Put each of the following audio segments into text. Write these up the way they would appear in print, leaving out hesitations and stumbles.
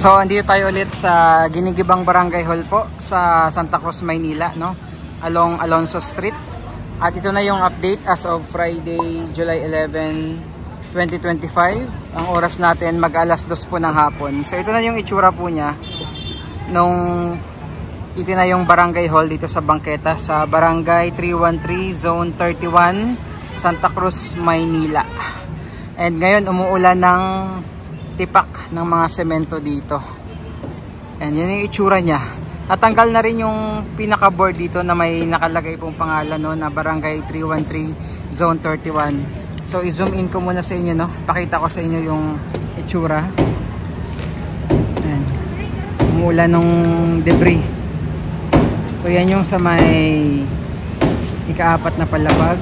So, andito tayo ulit sa Ginigibang Barangay Hall po sa Santa Cruz, Maynila, no? Along Alonso Street. At ito na yung update as of Friday, July 11, 2025. Ang oras natin mag-alas 2 po ng hapon. So, ito na yung itsura po niya nung ito na yung Barangay Hall dito sa Bangketa sa Barangay 313 Zone 31, Santa Cruz, Maynila. And ngayon umuulan ng tipak ng mga semento dito. And yun yung itsura niya. Natanggal na rin yung pinaka-board dito na may nakalagay pong pangalan, no, na Barangay 313 Zone 31. So i-zoom in ko muna sa inyo, no. Pakita ko sa inyo yung itsura. Ayan. Umuulan ng debris. So yan yung sa may ika-4 na palapag.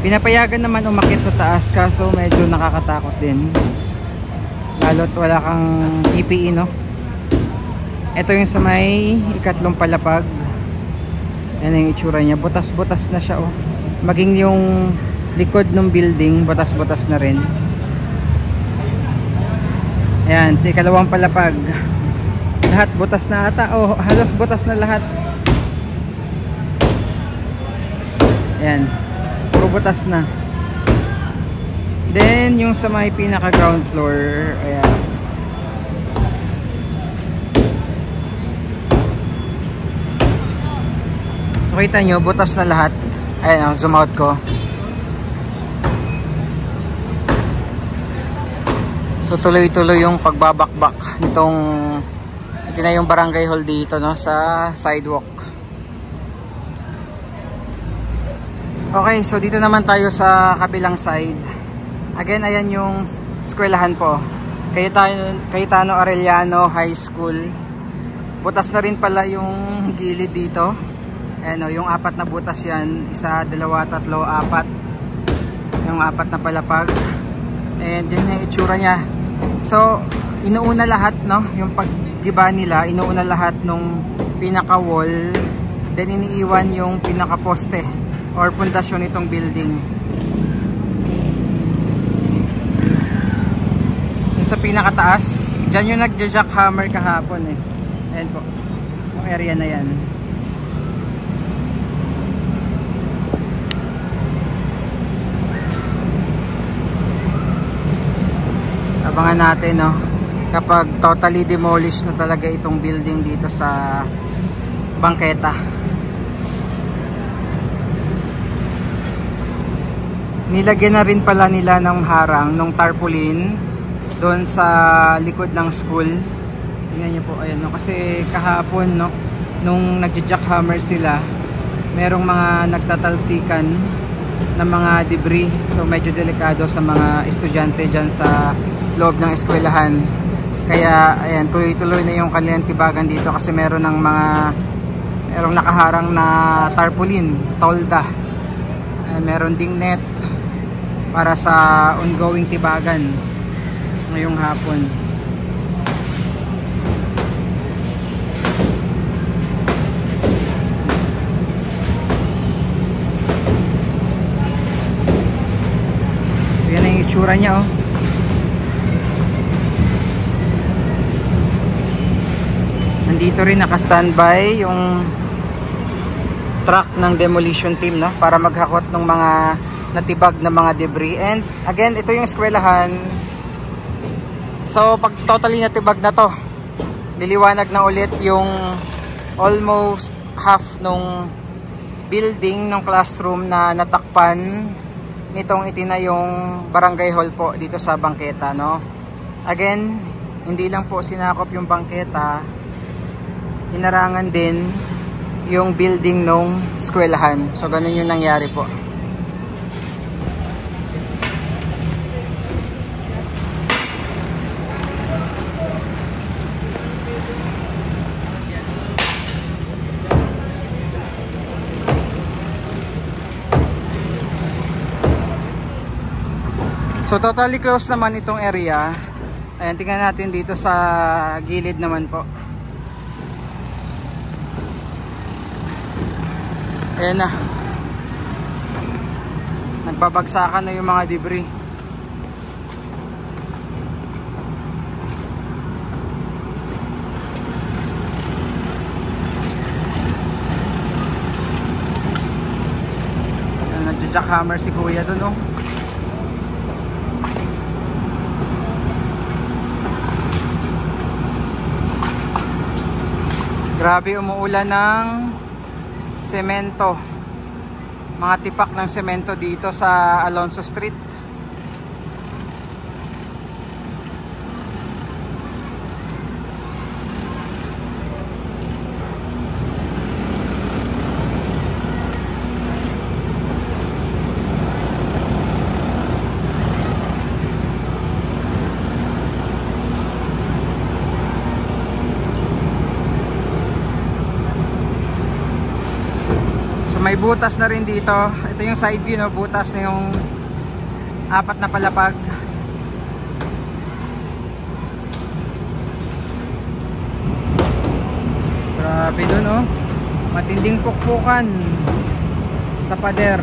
Pinapayagan naman umakit sa taas kaso medyo nakakatakot din. Lalo't wala kang PPE, no? Ito yung sa may ika-3 palapag. Yan yung itsura niya. Butas-butas na siya, oh. Maging yung likod ng building, butas-butas na rin. Ayan, sa ika-2 palapag. Lahat butas na ata. Oh, halos butas na lahat. Ayan. Puro butas na. Then yung sa may pinaka ground floor, ayan. So kita nyo, butas na lahat. Ayan, zoom out ko. So tuloy-tuloy yung pagbabakbak nitong ito na yung Barangay Hall dito, no, sa sidewalk. Okay, so dito naman tayo sa kabilang side. Again, ayan yung eskwelahan po. Cayetano Arellano High School. Butas na rin pala yung gilid dito. Ayan o, yung 4 na butas yan. 1, 2, 3, 4. Yung 4 na palapag. And yun yung itsura niya. So, inuuna lahat, no? Yung paggiba nila, inuuna lahat nung pinaka-wall. Then iniiwan yung pinaka-poste or pundasyon nitong building. Yung sa pinakataas, dyan yung nagja-jackhammer kahapon eh. Ayan po, yung area na yan. Abangan natin, no, kapag totally demolished na talaga itong building dito sa Bangketa. Nilagyan na rin pala nila ng harang, ng tarpaulin doon sa likod ng school. Tingnan nyo po, ayan, no? Kasi kahapon, no, nung nagja-jackhammer sila, merong mga nagtatalsikan ng mga debris. So medyo delikado sa mga estudyante dyan sa loob ng eskwelahan. Kaya ayan, tuloy-tuloy na yung kanilang tibagan dito kasi merong nakaharang na tarpaulin, tolda. Ayan, meron ding net para sa ongoing tibagan ngayong hapon. Yan ang itsura niya, oh. Nandito rin naka-standby yung truck ng demolition team, no, para maghakot ng mga natibag na mga debris. And again, ito yung eskwelahan. So pag totally natibag na to, liliwanag na ulit yung almost half nung building ng classroom na natakpan nitong itina yung Barangay Hall po dito sa Bangketa, no. Again, hindi lang po sinakop yung Bangketa, hinarangan din yung building nung eskwelahan. So ganun yung nangyari po. So totally closed naman itong area. Ayan, tingnan natin dito sa gilid naman po. Ayan na. Nagbabagsakan na yung mga debris. naka-jackhammer si kuya dun, oh. Grabe, umuulan ng semento. Mga tipak ng semento dito sa Alonso Street. May butas na rin dito. Ito yung side view, no? Butas na yung apat na palapag. Grabe dun, oh. Matinding pukpukan sa pader.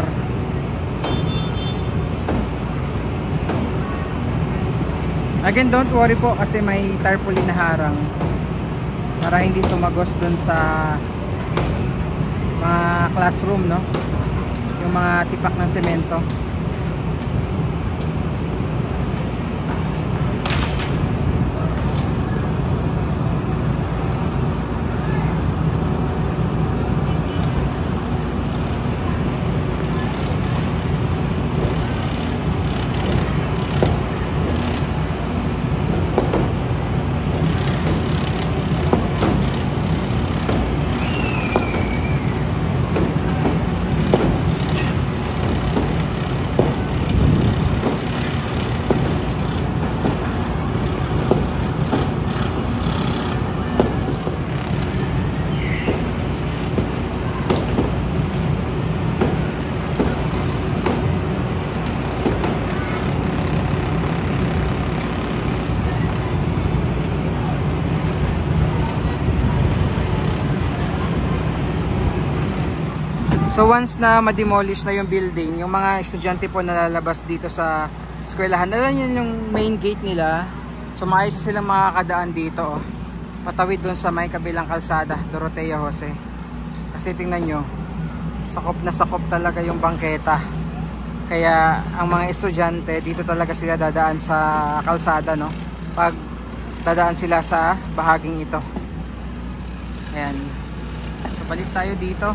Again, don't worry po kasi may tarpaulin na harang para hindi tumagos dun sa mga classroom, no? Yung mga tipak ng semento. So once na ma-demolish na yung building, yung mga estudyante po na lalabas dito sa eskwelahan, alam yun yung main gate nila. So maayos na silang makakadaan dito, oh. Patawid dun sa may kabilang kalsada, Dorotea Jose. Kasi tingnan nyo, sakop na sakop talaga yung bangketa. Kaya ang mga estudyante dito talaga sila dadaan sa kalsada, no? Pag dadaan sila sa bahaging ito. Ayan. So balik tayo dito.